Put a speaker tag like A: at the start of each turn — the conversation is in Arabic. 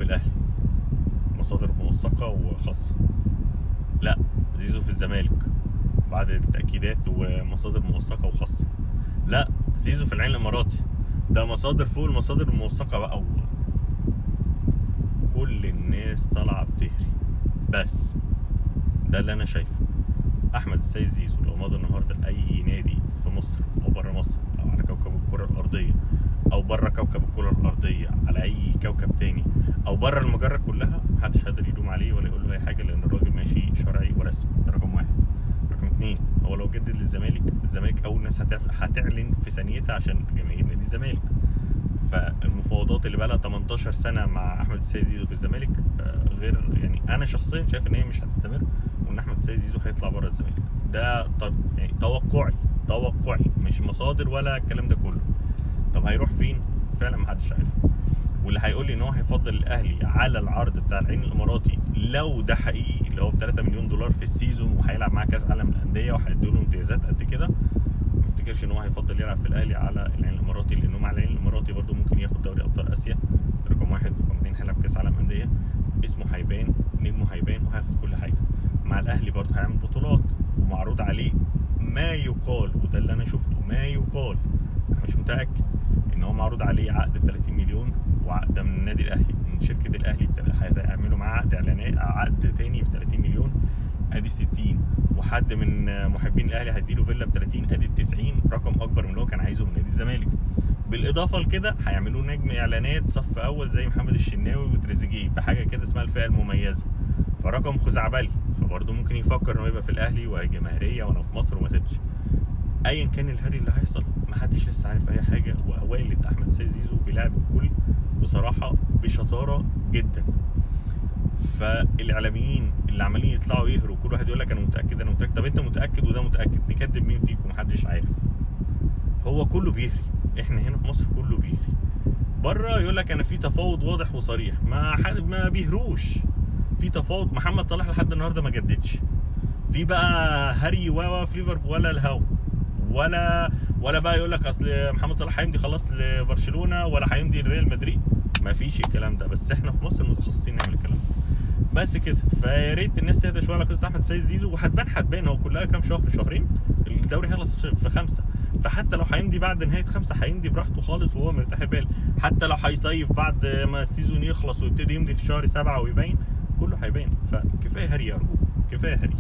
A: الاهلي، مصادر موثقه وخاصه. لا، زيزو في الزمالك بعد التاكيدات ومصادر موثقه وخاصه. لا، زيزو في العين الاماراتي، ده مصادر فوق المصادر الموثقه بقى. كل الناس طالعه بتهري، بس ده اللي انا شايفه. احمد السيد زيزو لو مضى النهارده لاي نادي في مصر او بره مصر او على كوكب الكره الارضيه او بره كوكب الكره الارضيه على اي كوكب تاني او بره المجره كلها، محدش قادر يلوم عليه ولا يقول له اي حاجه، لان الراجل ماشي شرعي ورسمي. ده رقم واحد. رقم اتنين، هو لو جدد للزمالك، الزمالك اول ناس هتعلن في ثانيتها عشان جماهير نادي الزمالك. فالمفاوضات اللي بقى لها 18 سنه مع احمد السيد زيزو في الزمالك غير، يعني انا شخصيا شايف ان هي مش هتستمر، وان احمد السيد زيزو هيطلع بره الزمالك. ده يعني توقعي مش مصادر ولا الكلام ده كله. طب هيروح فين؟ فعلا محدش عارف. واللي هيقول لي ان هو هيفضل الاهلي على العرض بتاع العين الاماراتي لو ده حقيقي، اللي هو ب 3 مليون دولار في السيزون وهيلعب معاه كاس عالم الانديه وهيدوا له امتيازات قد كده، ما افتكرش ان هو هيفضل يلعب في الاهلي على العين الاماراتي، لانه مع العين الاماراتي برده ممكن ياخد دوري ابطال اسيا رقم واحد. رقم اتنين، هيلعب كاس عالم انديه، اسمه هيبان، نجمه هيبان، وهياخد كل حاجه. مع الاهلي برده هيعمل بطولات ومعروض عليه ما يقال، وده اللي انا شفته، ما يقال، انا مش متاكد، ان هو معروض عليه عقد ب 30 مليون، وعقد ده من النادي الاهلي، من شركه الاهلي هيعملوا معاه عقد اعلانات، عقد تاني ب 30 مليون، ادي 60. وحد من محبين الاهلي هيديله فيلا ب 30، ادي 90، رقم اكبر من اللي هو كان عايزه من نادي الزمالك. بالاضافه لكده هيعملوا نجم اعلانات صف اول زي محمد الشناوي وتريزيجيه بحاجه كده اسمها الفئه المميزه، فرقم خزعبلي. فبرضه ممكن يفكر انه يبقى في الاهلي وجماهيريه وانا في مصر وما سيبتش. ايا كان الهري اللي هيحصل، محدش لسه عارف اي حاجه. ووالد احمد السيد زيزو بيلعب الكل بصراحه بشطاره جدا. فالاعلاميين اللي عمالين يطلعوا يهروا، كل واحد يقول لك انا متاكد انا متاكد، طب انت متاكد وده متاكد، نكدب مين فيكم؟ محدش عارف. هو كله بيهري، احنا هنا في مصر كله بيهري. بره يقول لك انا في تفاوض واضح وصريح، ما بيهروش. في تفاوض، محمد صلاح لحد النهارده ما جددش. في بقى هري في ليفربول ولا الهوا، ولا بقى يقول لك اصل محمد صلاح هيمضي خلاص لبرشلونه ولا هيمضي لريال مدريد. ما فيش الكلام ده، بس احنا في مصر متخصصين نعمل الكلام ده. بس كده. فيا ريت الناس تهدى شويه على قصه احمد السيد زيزو، وهتبان هو كلها كام شهر، شهرين الدوري هيخلص في 5. فحتى لو هيمضي بعد نهايه 5 هيمضي براحته خالص وهو مرتاح البال. حتى لو هيصيف بعد ما السيزون يخلص ويبتدي يمضي في شهر 7 ويبين، كله هيبان. فكفايه هري يا ارجوك، كفايه هري.